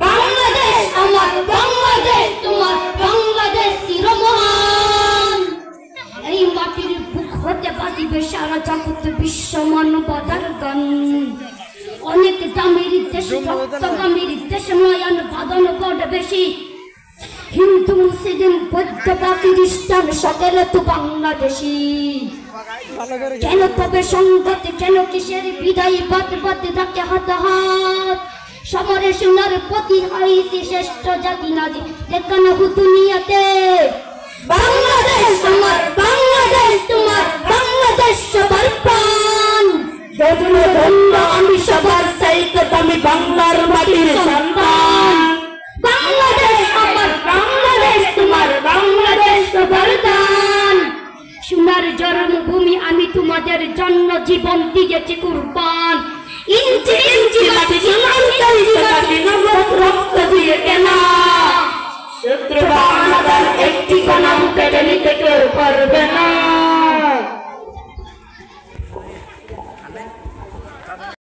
বাংলাদেশ আমার বাংলাদেশ তোমার বাংলাদেশ চিরমহান। এই মাটির বুক হতে বাজিবে সারা জগৎ বিশ্ব মানবতার গান। অনেক দামের দেশ রক্তগামীর দেশ মায়ান বাদন বড় বেশি। হিন্দু মুসলিম বৌদ্ধ বা খ্রিস্টান সকলে তো বাংলাদেশি। কেন তবে সংগতি কেন কিসের বিদায় বাদ বাদ থাকে হাত হাত। সমরে সোনার প্রতি হইছি শ্রেষ্ঠ জাতি নাজি দেখানো দুনিয়াতে। বাংলাদেশ আমার বাংলাদেশ তোমার বাংলাদেশ সবার প্রাণ। ধন্য আমি সবার চাইতে আমি বাংলার মাটির সন্তান। বাংলাদেশ আমার বাংলাদেশ তোমার বাংলাদেশ সবার দান। সোনার জন্মভূমি আমি তোমাদের জন্য জীবন দিয়েছি কুরবান। ইঞ্চি ইঞ্চি মাটি